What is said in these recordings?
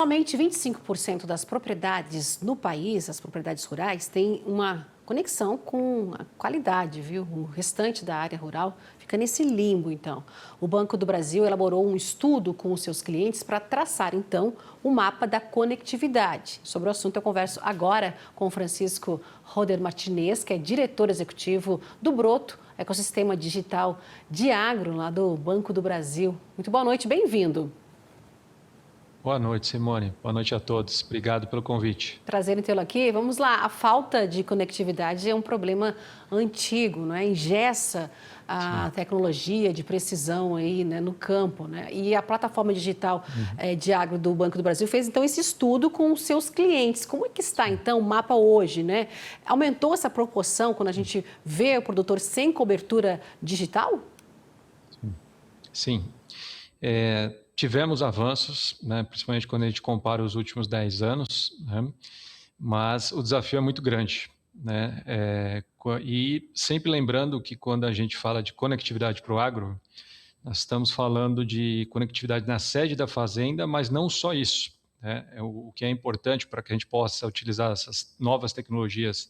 Somente 25% das propriedades no país, as propriedades rurais, têm uma conexão com a qualidade, viu? O restante da área rural fica nesse limbo, então. O Banco do Brasil elaborou um estudo com os seus clientes para traçar, então, o mapa da conectividade. Sobre o assunto, eu converso agora com o Francisco Roder Martinez, que é diretor executivo do Broto, ecossistema digital de agro, lá do Banco do Brasil. Muito boa noite, bem-vindo. Boa noite, Simone. Boa noite a todos. Obrigado pelo convite. Prazer em tê-lo aqui. Vamos lá, a falta de conectividade é um problema antigo, não é? Engessa a tecnologia de precisão aí, né, no campo, né? E a plataforma digital de agro do Banco do Brasil fez então esse estudo com os seus clientes. Como é que está então o mapa hoje, né? Aumentou essa proporção quando a gente vê o produtor sem cobertura digital? Sim. Tivemos avanços, né, principalmente quando a gente compara os últimos 10 anos, né, mas o desafio é muito grande, né, e sempre lembrando que quando a gente fala de conectividade para o agro, nós estamos falando de conectividade na sede da fazenda, mas não só isso, né, o que é importante para que a gente possa utilizar essas novas tecnologias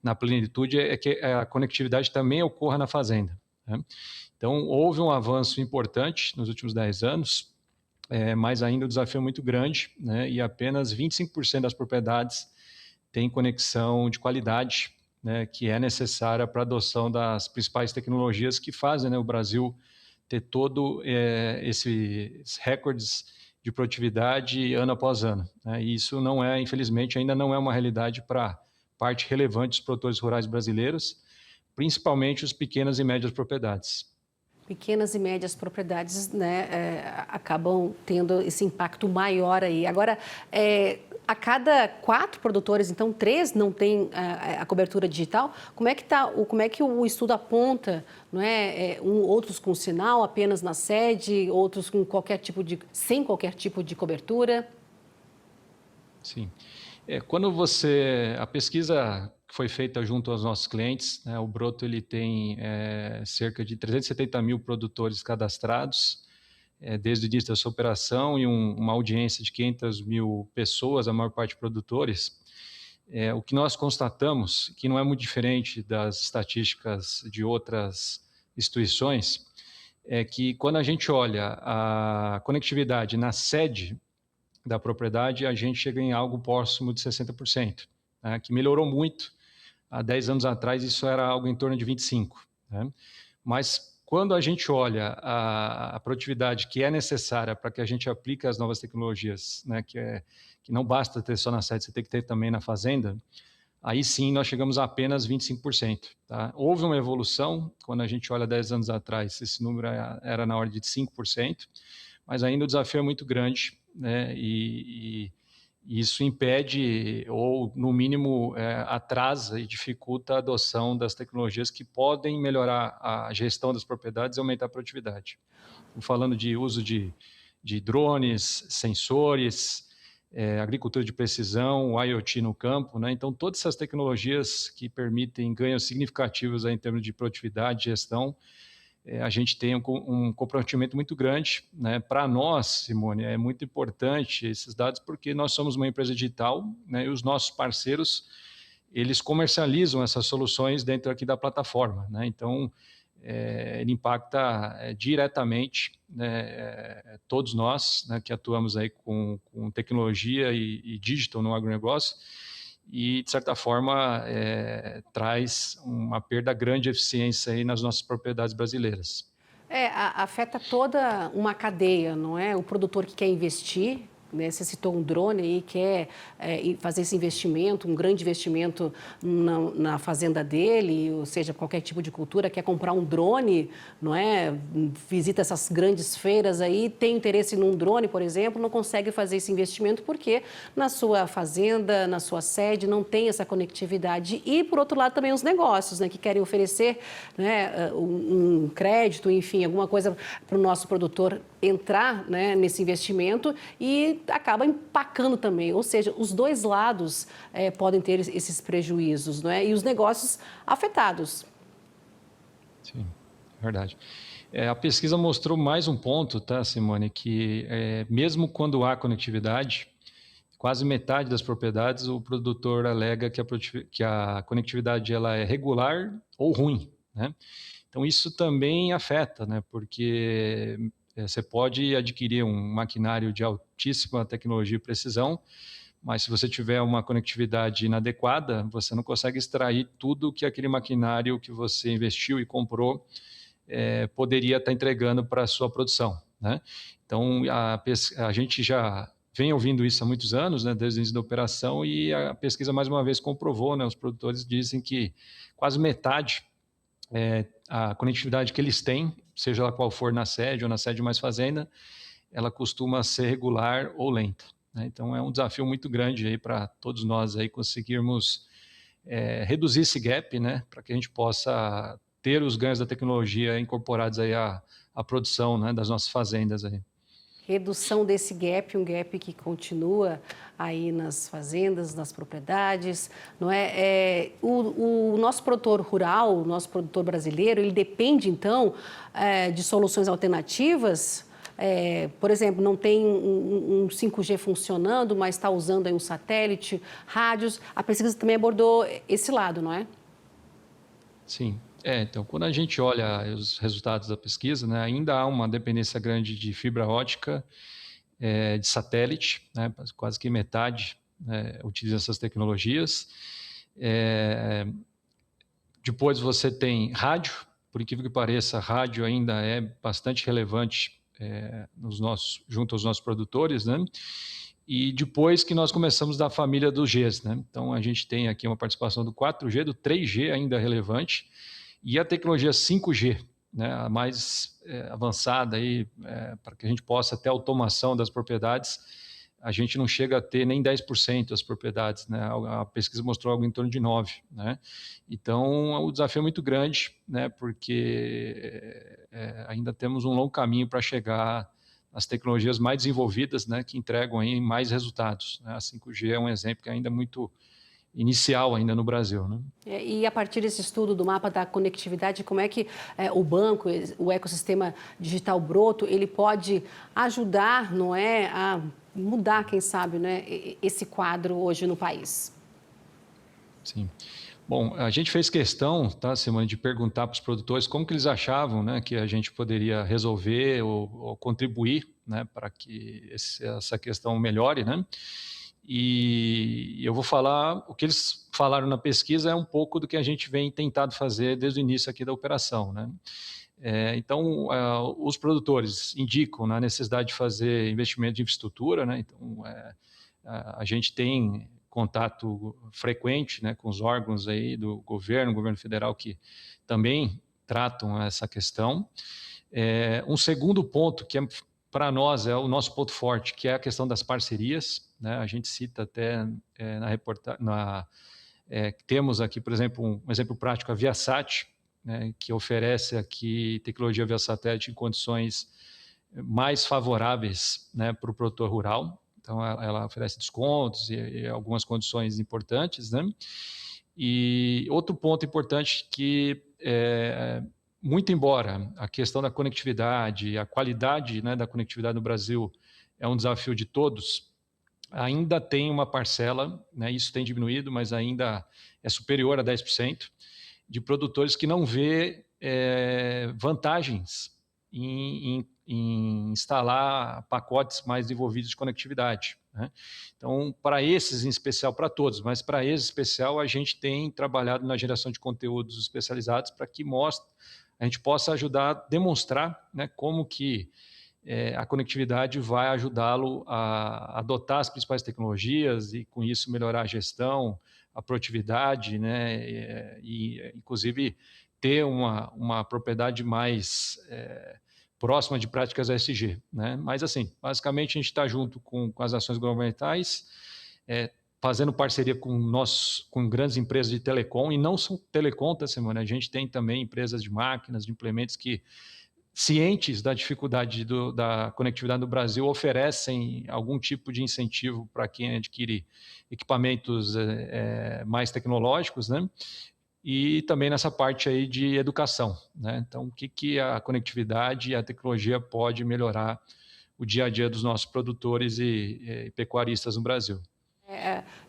na plenitude é que a conectividade também ocorra na fazenda, né. Então, houve um avanço importante nos últimos 10 anos, mas ainda o desafio é muito grande, né, e apenas 25% das propriedades têm conexão de qualidade, né, que é necessária para a adoção das principais tecnologias que fazem, né, o Brasil ter todo esses recordes de produtividade ano após ano, né, e isso não é, infelizmente, ainda não é uma realidade para parte relevante dos produtores rurais brasileiros, principalmente os pequenas e médias propriedades. Pequenas e médias propriedades, né, acabam tendo esse impacto maior aí. Agora, a cada 4 produtores, então 3 não têm a cobertura digital. Como é que como é que o estudo aponta, não é, outros com sinal apenas na sede, outros com sem qualquer tipo de cobertura? Sim. A pesquisa que foi feita junto aos nossos clientes, né, o Broto ele tem cerca de 370 mil produtores cadastrados desde o início da sua operação e uma audiência de 500 mil pessoas, a maior parte produtores. O que nós constatamos, que não é muito diferente das estatísticas de outras instituições, é que quando a gente olha a conectividade na sede da propriedade, a gente chega em algo próximo de 60%, né, que melhorou muito. Há 10 anos atrás, isso era algo em torno de 25%. Né? Mas quando a gente olha a produtividade que é necessária para que a gente aplique as novas tecnologias, né, que não basta ter só na sede, você tem que ter também na fazenda, aí sim nós chegamos a apenas 25%. Tá? Houve uma evolução, quando a gente olha 10 anos atrás, esse número era na ordem de 5%, mas ainda o desafio é muito grande, né? E isso impede, ou no mínimo atrasa e dificulta a adoção das tecnologias que podem melhorar a gestão das propriedades e aumentar a produtividade. Estou falando de uso de drones, sensores, agricultura de precisão, o IoT no campo, né? Então, todas essas tecnologias que permitem ganhos significativos aí em termos de produtividade e gestão, a gente tem um comprometimento muito grande, né? Para nós, Simone, é muito importante esses dados porque nós somos uma empresa digital, né? E os nossos parceiros, eles comercializam essas soluções dentro aqui da plataforma, né? Então, ele impacta diretamente, né, todos nós, né, que atuamos aí com tecnologia e digital no agronegócio, e, de certa forma, traz uma perda grande de eficiência aí nas nossas propriedades brasileiras. Afeta toda uma cadeia, não é? O produtor que quer investir, né? Você citou um drone aí, quer fazer esse investimento, um grande investimento na fazenda dele, ou seja, qualquer tipo de cultura, quer comprar um drone, não é? Visita essas grandes feiras aí, tem interesse num drone, por exemplo, não consegue fazer esse investimento porque na sua fazenda, na sua sede, não tem essa conectividade. E, por outro lado, também os negócios, né, que querem oferecer, né, um crédito, enfim, alguma coisa para o nosso produtor entrar, né, nesse investimento e acaba empacando também, ou seja, os dois lados podem ter esses prejuízos, não é? E os negócios afetados. Sim, verdade. A pesquisa mostrou mais um ponto, tá, Simone, que mesmo quando há conectividade, quase metade das propriedades o produtor alega que a conectividade ela é regular ou ruim, né? Então isso também afeta, né? Porque você pode adquirir um maquinário de altíssima tecnologia e precisão, mas se você tiver uma conectividade inadequada, você não consegue extrair tudo que aquele maquinário que você investiu e comprou poderia estar entregando para a sua produção, né? Então, a gente já vem ouvindo isso há muitos anos, né, desde o início da operação, e a pesquisa, mais uma vez, comprovou, né, os produtores dizem que quase metade a conectividade que eles têm, seja ela qual for na sede ou na sede mais fazenda, ela costuma ser regular ou lenta, né? Então, é um desafio muito grande aí para todos nós aí conseguirmos reduzir esse gap, né, para que a gente possa ter os ganhos da tecnologia incorporados aí à produção, né, das nossas fazendas aí. Redução desse gap, um gap que continua aí nas fazendas, nas propriedades, não é? O nosso produtor rural, o nosso produtor brasileiro, ele depende, então, de soluções alternativas. Por exemplo, não tem um 5G funcionando, mas está usando aí um satélite, rádios. A pesquisa também abordou esse lado, não é? Sim. Então, quando a gente olha os resultados da pesquisa, né, ainda há uma dependência grande de fibra ótica, de satélite, né, quase que metade utiliza essas tecnologias. Depois você tem rádio, por incrível que pareça, rádio ainda é bastante relevante junto aos nossos produtores, né? E depois que nós começamos da família dos Gs, né? Então a gente tem aqui uma participação do 4G, do 3G ainda relevante, e a tecnologia 5G, né, a mais avançada aí, para que a gente possa ter automação das propriedades, a gente não chega a ter nem 10% das propriedades, né? A pesquisa mostrou algo em torno de 9%, né? Então, o desafio é muito grande, né? Porque ainda temos um longo caminho para chegar às tecnologias mais desenvolvidas, né? Que entregam aí mais resultados, né? A 5G é um exemplo que ainda é muito inicial ainda no Brasil, né? E a partir desse estudo do mapa da conectividade, como é que o banco, o ecossistema digital Broto, ele pode ajudar, não é, a mudar, quem sabe, né, esse quadro hoje no país? Sim. Bom, a gente fez questão, tá, Simone, de perguntar para os produtores como que eles achavam, né, que a gente poderia resolver ou contribuir, né, para que essa questão melhore, né? E eu vou falar, o que eles falaram na pesquisa é um pouco do que a gente vem tentado fazer desde o início aqui da operação, né? Então, os produtores indicam na necessidade de fazer investimento de infraestrutura, né? Então, a gente tem contato frequente, né, com os órgãos aí do governo federal, que também tratam essa questão. Um segundo ponto que para nós é o nosso ponto forte, que é a questão das parcerias, né? A gente cita até na reportagem, temos aqui, por exemplo, um exemplo prático, a Viasat, né, que oferece aqui tecnologia via satélite em condições mais favoráveis, né, para o produtor rural. Então, ela oferece descontos e algumas condições importantes, né? E outro ponto importante que muito embora a questão da conectividade, a qualidade, né, da conectividade no Brasil é um desafio de todos, ainda tem uma parcela, né, isso tem diminuído, mas ainda é superior a 10%, de produtores que não vê vantagens em instalar pacotes mais desenvolvidos de conectividade, né? Então, para esses em especial, para todos, mas para esses em especial, a gente tem trabalhado na geração de conteúdos especializados para que a gente possa ajudar a demonstrar, né, como que a conectividade vai ajudá-lo a adotar as principais tecnologias e, com isso, melhorar a gestão, a produtividade, né, e inclusive, ter uma propriedade mais próxima de práticas ESG, né? Mas, assim, basicamente, a gente está junto com as ações governamentais, fazendo parceria com grandes empresas de telecom, e não só telecom, tá, Simone? A gente tem também empresas de máquinas, de implementos que, cientes da dificuldade da conectividade no Brasil, oferecem algum tipo de incentivo para quem adquire equipamentos mais tecnológicos, né? E também nessa parte aí de educação, né? Então, o que a conectividade e a tecnologia pode melhorar o dia a dia dos nossos produtores e pecuaristas no Brasil.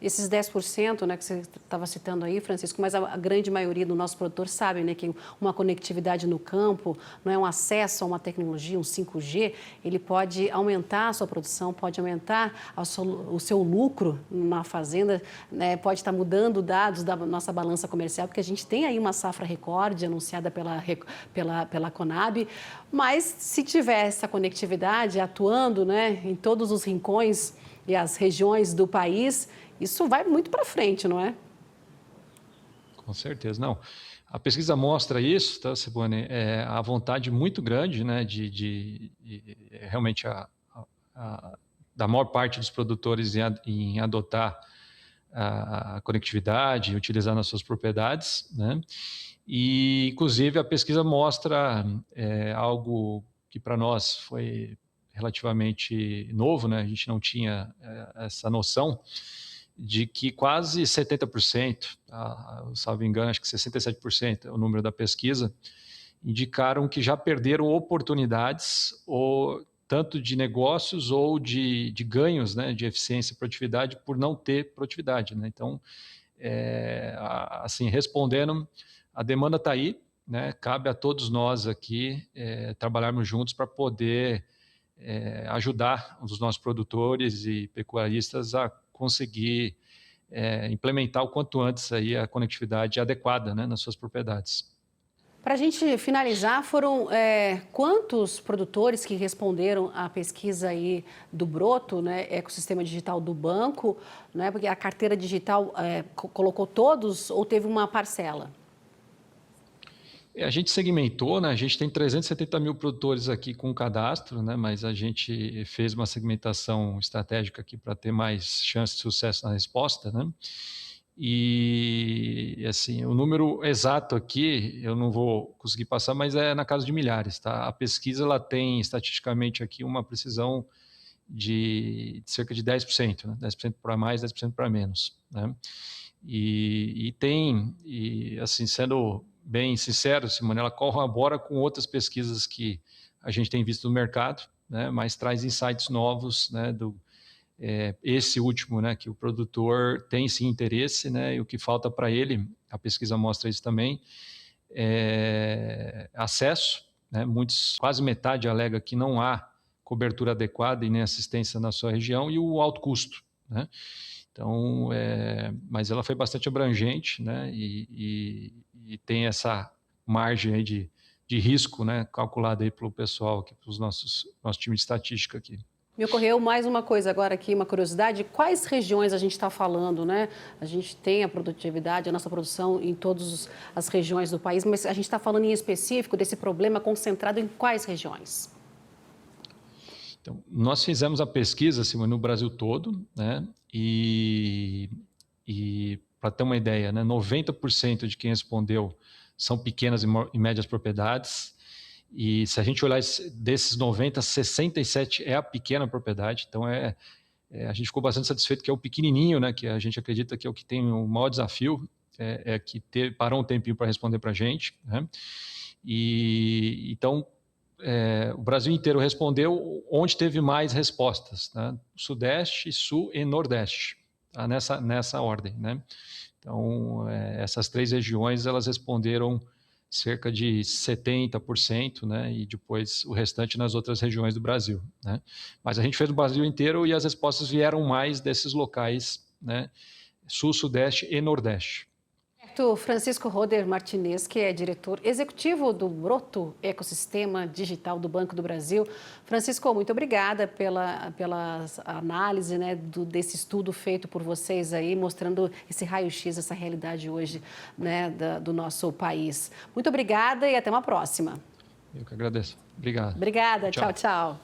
esses 10%, né, que você estava citando aí, Francisco, mas a grande maioria do nosso produtor sabe, né, que uma conectividade no campo, não é um acesso a uma tecnologia, um 5G, ele pode aumentar a sua produção, pode aumentar o seu lucro na fazenda, né, pode estar mudando dados da nossa balança comercial, porque a gente tem aí uma safra recorde anunciada pela Conab, mas se tiver essa conectividade atuando, né, em todos os rincões e as regiões do país, isso vai muito para frente, não é? Com certeza, não. A pesquisa mostra isso, tá, Simone? A vontade muito grande, né, realmente da maior parte dos produtores em adotar a conectividade, utilizar nas suas propriedades, né? E, inclusive, a pesquisa mostra algo que para nós foi relativamente novo, né? A gente não tinha essa noção de que quase 70%, salvo engano, acho que 67% é o número da pesquisa, indicaram que já perderam oportunidades, ou tanto de negócios ou de ganhos, né, de eficiência e produtividade, por não ter produtividade, né? Então, assim, respondendo, a demanda está aí, né? Cabe a todos nós aqui trabalharmos juntos para poder ajudar os nossos produtores e pecuaristas a conseguir implementar o quanto antes aí a conectividade adequada, né, nas suas propriedades. Para a gente finalizar, foram quantos produtores que responderam à pesquisa aí do Broto, né, ecossistema digital do banco, né, porque a carteira digital colocou todos ou teve uma parcela? A gente segmentou, né? A gente tem 370 mil produtores aqui com cadastro, né? Mas a gente fez uma segmentação estratégica aqui para ter mais chance de sucesso na resposta, né? E, assim, o número exato aqui eu não vou conseguir passar, mas é na casa de milhares, tá? A pesquisa ela tem estatisticamente aqui uma precisão de cerca de 10%, né? 10% para mais, 10% para menos, né? E assim, sendo bem sincero, Simone, ela corrobora com outras pesquisas que a gente tem visto no mercado, né, mas traz insights novos, né, esse último, né, que o produtor tem sim interesse, né, e o que falta para ele, a pesquisa mostra isso também, acesso, né, quase metade alega que não há cobertura adequada e nem assistência na sua região, e o alto custo, né. Então, mas ela foi bastante abrangente, né, e tem essa margem aí de risco, né, calculada aí pelo pessoal, aqui, para nosso time de estatística aqui. Me ocorreu mais uma coisa agora aqui, uma curiosidade, quais regiões a gente está falando, né? A gente tem a produtividade, a nossa produção em todas as regiões do país, mas a gente está falando em específico desse problema concentrado em quais regiões? Então, nós fizemos a pesquisa, Simone, no Brasil todo, né? E para ter uma ideia, né, 90% de quem respondeu são pequenas e médias propriedades. E se a gente olhar desses 90, 67 é a pequena propriedade. Então, a gente ficou bastante satisfeito que é o pequenininho, né, que a gente acredita que é o que tem o maior desafio, que parou um tempinho para responder para a gente, né? E então, o Brasil inteiro respondeu onde teve mais respostas, né? Sudeste, Sul e Nordeste, tá? Nessa ordem, né? Então, essas três regiões, elas responderam cerca de 70%, né? E depois o restante nas outras regiões do Brasil, né? Mas a gente fez no Brasil inteiro e as respostas vieram mais desses locais, né? Sul, Sudeste e Nordeste. Francisco Roder Martinez, que é diretor executivo do Broto Ecossistema Digital do Banco do Brasil. Francisco, muito obrigada pela análise, né, desse estudo feito por vocês aí, mostrando esse raio-x, essa realidade hoje, né, do nosso país. Muito obrigada e até uma próxima. Eu que agradeço. Obrigado. Obrigada. Tchau, tchau.